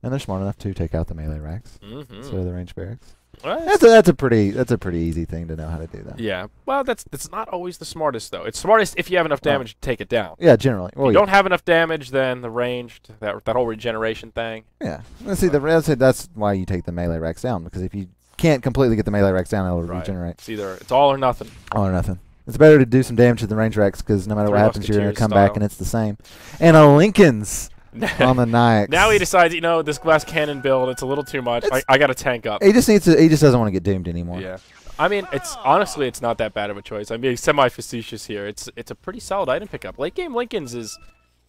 And they're smart enough to take out the melee racks instead of the range barracks. Well, That's a pretty easy thing to know how to do that. yeah. Well, that's not always the smartest though. It's smartest if you have enough damage to take it down. Yeah, generally. Well, If you don't have enough damage, then the ranged, that whole regeneration thing. Yeah. That's why you take the melee racks down, because if you can't completely get the melee racks down, it'll regenerate. It's all or nothing. All or nothing. It's better to do some damage to the range racks, because no matter what happens, you're going to come back style. and it's the same. And a Lincoln's on the Nyx. Now he decides, this glass cannon build, it's a little too much. I got to tank up. He just doesn't want to get doomed anymore. Yeah. I mean, honestly, it's not that bad of a choice. I'm being semi-facetious here. It's a pretty solid item pickup. Late game Lincolns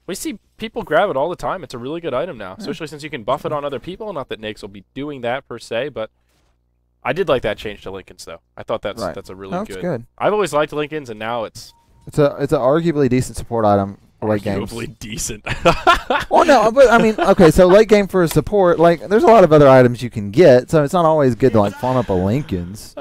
we see people grab it all the time. It's a really good item now, especially since you can buff it on other people. Not that Nyx will be doing that per se, but I did like that change to Lincolns though. I thought that's a really good. I've always liked Lincolns, and now it's a arguably decent support item for late games. arguably decent. Well, no, but I mean, okay, so late game for a support, like there's a lot of other items you can get, so it's not always good to like farm up a Lincoln's.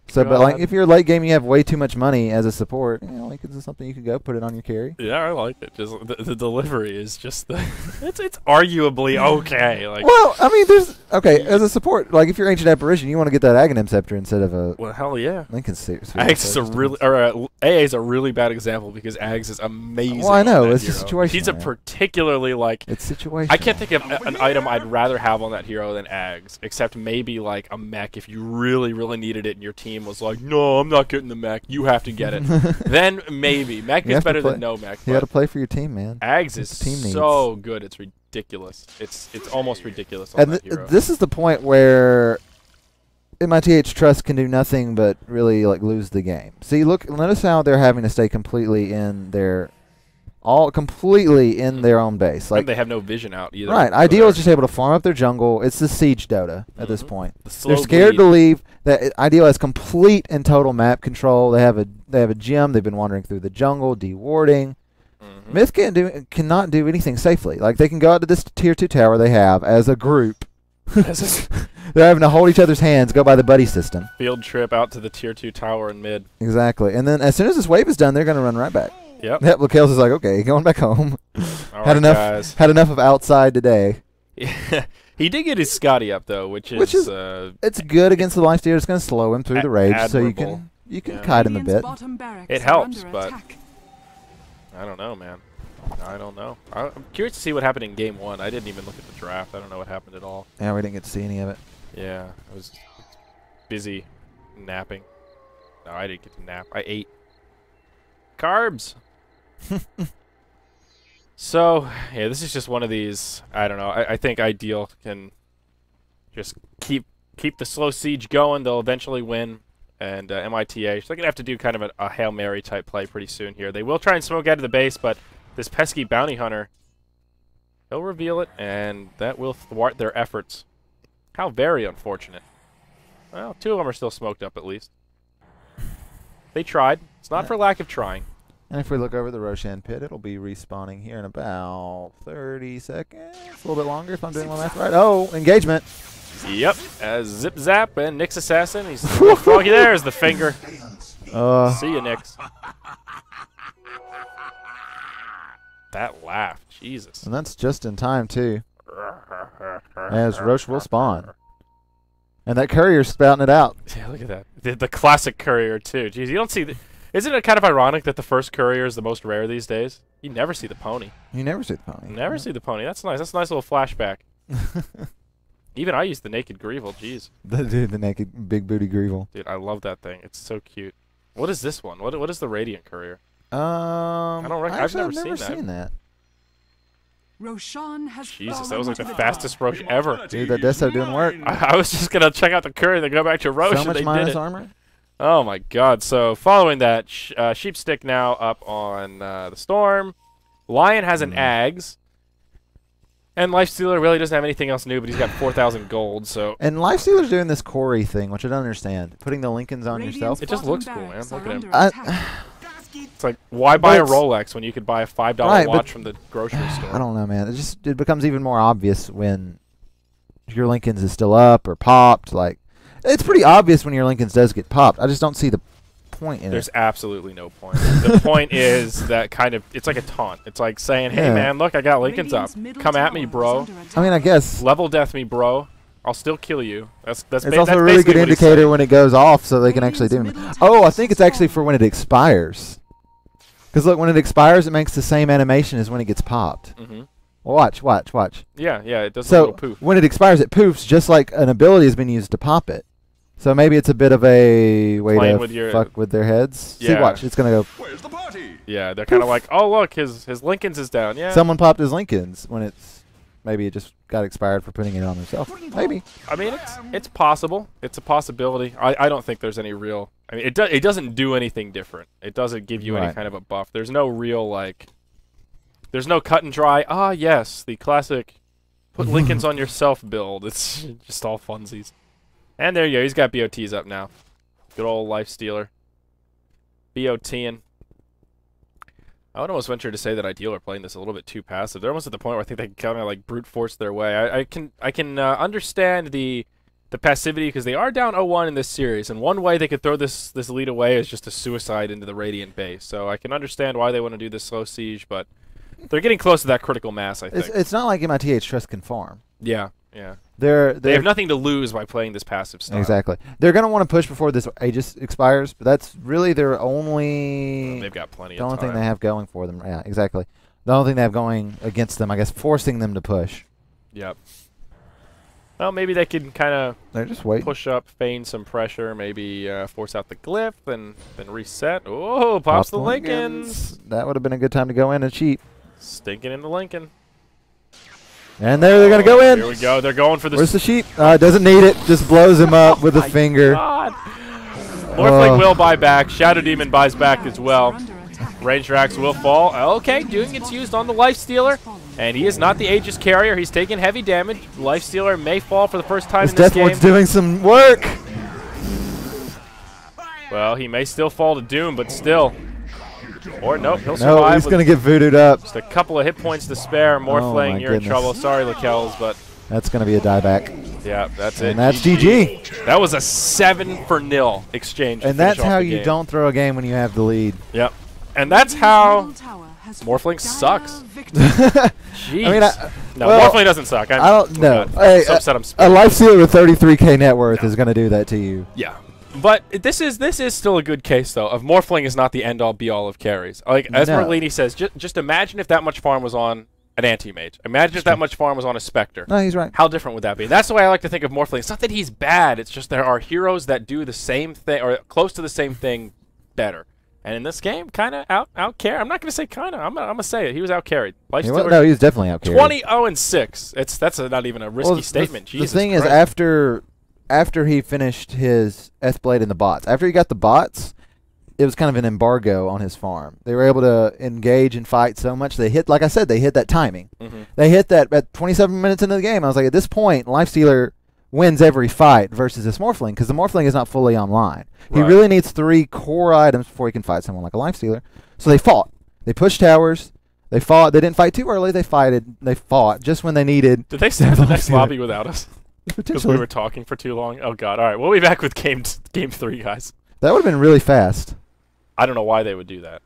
So, but like, if you're late game, you have way too much money as a support. You know, like, is this something you could go put it on your carry? Yeah, I like it. Just the delivery is just it's arguably okay. Like, well, I mean, there's as a support. Like, if you're Ancient Apparition, you want to get that Aghanim Scepter instead of a. Well, hell yeah. Lincoln Series. Ags is a really AA is a really bad example because Ags is amazing. Well, I know it's a situation. He's a particularly like. It's situation. I can't think of an item I'd rather have on that hero than Ags, except maybe like a mech if you really needed it and your team was like, no, I'm not getting the mech. You have to get it. Then maybe mech is better than no mech. You got to play for your team, man. Ags is so good. It's ridiculous. It's almost ridiculous. On that hero. This is the point where Mith-Trust can do nothing but really like lose the game. See, notice how they're having to stay completely in their own base. Like, and they have no vision out either. Right. iDeal is just able to farm up their jungle. It's the siege Dota at this point. They're scared to leave. That iDeal has complete and total map control. They have a gem. They've been wandering through the jungle, dewarding. Myth cannot do anything safely. Like, they can go out to this tier 2 tower they have as a group. They're having to hold each other's hands, go by the buddy system. Field trip out to the tier 2 tower in mid. Exactly. And then as soon as this wave is done, they're going to run right back. Yep. Lakels is like, okay, going back home. Had enough of outside today. Yeah. He did get his Scotty up though, which is it's good against the lifestealer. It's going to slow him through the rage, admirable. So you can kite him a bit. It helps, but I don't know, man. I don't know. I'm curious to see what happened in game 1. I didn't even look at the draft. I don't know what happened at all. Yeah, we didn't get to see any of it. Yeah, I was busy napping. No, I didn't get to nap. I ate carbs. So, yeah, this is just one of these. I don't know. I think iDeal can just keep the slow siege going. They'll eventually win. And MITH, they're going to have to do kind of a Hail Mary type play pretty soon here. They will try and smoke out of the base, but this pesky bounty hunter, he'll reveal it, and that will thwart their efforts. How very unfortunate. Well, 2 of them are still smoked up at least. They tried. It's not for lack of trying. And if we look over the Roshan pit, it'll be respawning here in about 30 seconds. A little bit longer if I'm doing my math right. Oh, engagement. Yep. As Zip Zap and Nyx Assassin. He's froggy. There's the finger. See you, Nyx. That laugh. Jesus. And that's just in time, too. As Roche will spawn. And that courier's spouting it out. Yeah, look at that. The classic courier, too. Jeez, you don't see... Isn't it kind of ironic that the first courier is the most rare these days? You never see the pony. You never see the pony. Never see the pony. That's nice. That's a nice little flashback. Even I used the naked Greevel. Jeez. The naked big booty Greevel. Dude, I love that thing. It's so cute. What is this one? What is the Radiant courier? I don't reckon. I've never seen that. Roshan has Jesus, that was like the fastest Roche ever. Dude, that Deso doing work. I was just gonna check out the courier, then go back to Roche. So much minus armor. Oh my God! So following that, Sheepstick now up on the Storm. Lion has an Ags, and Lifestealer really doesn't have anything else new, but he's got 4,000 gold. So and Lifestealer's doing this Corey thing, which I don't understand. Putting the Lincolns on yourself. It just looks cool, man. Look at him. It's like, why buy a Rolex when you could buy a $5 watch from the grocery store? I don't know, man. It becomes even more obvious when your Lincolns is still up or popped. Like, it's pretty obvious when your Lincolns does get popped. I just don't see the point in it. There's absolutely no point. The point is that kind of, it's like a taunt. It's like saying, hey, man, look, I got Lincolns up. Come at me, bro. I mean, I guess. Level death me, bro. I'll still kill you. It's also a really good indicator when it goes off so they can actually do it. Oh, I think it's actually for when it expires. Because, look, when it expires, it makes the same animation as when it gets popped. Well, watch. Yeah, it does a little poof. When it expires, it poofs just like an ability has been used to pop it. So maybe it's a bit of a way to fuck with their heads. Yeah. See, watch. It's going to go. Where's the party? Yeah, they're kind of like, oh, look, his Lincolns is down. Yeah. Someone popped his Lincolns when it's maybe it just got expired for putting it on themselves. Maybe. I mean, it's possible. It's a possibility. I don't think there's any real. I mean, it doesn't do anything different. It doesn't give you any kind of a buff. There's no real like. There's no cut and dry. Ah, yes, the classic put Lincolns on yourself build. It's just all funsies. And there you go. He's got BOTs up now. Good old Lifestealer. BOTing. I would almost venture to say that iDeal are playing this a little bit too passive. They're almost at the point where I think they can kind of like brute force their way. I can understand the the passivity, because they are down 0-1 in this series, and one way they could throw this lead away is just a suicide into the Radiant base. So I can understand why they want to do this slow siege, but they're getting close to that critical mass, I think. It's not like Mith-Trust can farm. Yeah, yeah. They have nothing to lose by playing this passive style. Exactly. They're going to want to push before this Aegis expires, but that's really their only... Well, they've got plenty of the only time. thing they have going for them. Yeah, exactly. The only thing they have going against them, I guess, forcing them to push. Yep. Well, maybe they can kind of They're just waiting. push up, feign some pressure, maybe force out the glyph, then reset. Oh, pops the Lincolns. That would have been a good time to go in and cheat. Stinking in the Lincoln. And there they're going to go in. Here we go. They're going for the... Where's the sheep? Doesn't need it. Just blows him up with a finger. God. Morphling will buy back. Shadow Demon buys back as well. Range Rax will fall. Okay, doing its used on the Lifestealer. And he is not the Aegis carrier. He's taking heavy damage. Lifestealer may fall for the first time in this game. Deathward's doing some work. Well, he may still fall to Doom, but still. Or nope, he'll survive. No, he's going to get voodooed up. Just a couple of hit points to spare. Morphling, you're in trouble. Sorry, Lakels, but... That's going to be a dieback. Yeah, that's it. And that's GG. That was a 7-0 exchange. And that's how you don't throw a game when you have the lead. Yep. And that's how Morphling sucks. Jeez. I mean, no, well, Morphling doesn't suck. I don't know. I'm so upset I'm a Lifestealer with 33k net worth is going to do that to you. Yeah. But this is still a good case, though, of Morphling is not the end-all, be-all of carries. Like, as Merlini says, just imagine if that much farm was on an anti-mage. Imagine if that much farm was on a Spectre. No, he's right. How different would that be? That's the way I like to think of Morphling. It's not that he's bad. It's just there are heroes that do the same thing, or close to the same thing, better. And in this game, kind of out-carried. I'm not going to say kind of. I'm going to say it. He was out-carried. No, he was definitely out-carried. 20-0-6. That's not even a risky statement. The thing is, after he finished his Blade in the bots, after he got the bots, it was kind of an embargo on his farm. They were able to engage and fight so much. They hit, like I said, they hit that timing. They hit that at 27 minutes into the game. I was like, at this point, Lifestealer wins every fight versus this Morphling, because the Morphling is not fully online. He really needs 3 core items before he can fight someone like a Lifestealer. So they fought. They pushed towers. They fought. They didn't fight too early. They fought just when they needed. Did they start the next lobby without us? Because we were talking for too long? Oh, God. All right. We'll be back with game 3, guys. That would have been really fast. I don't know why they would do that.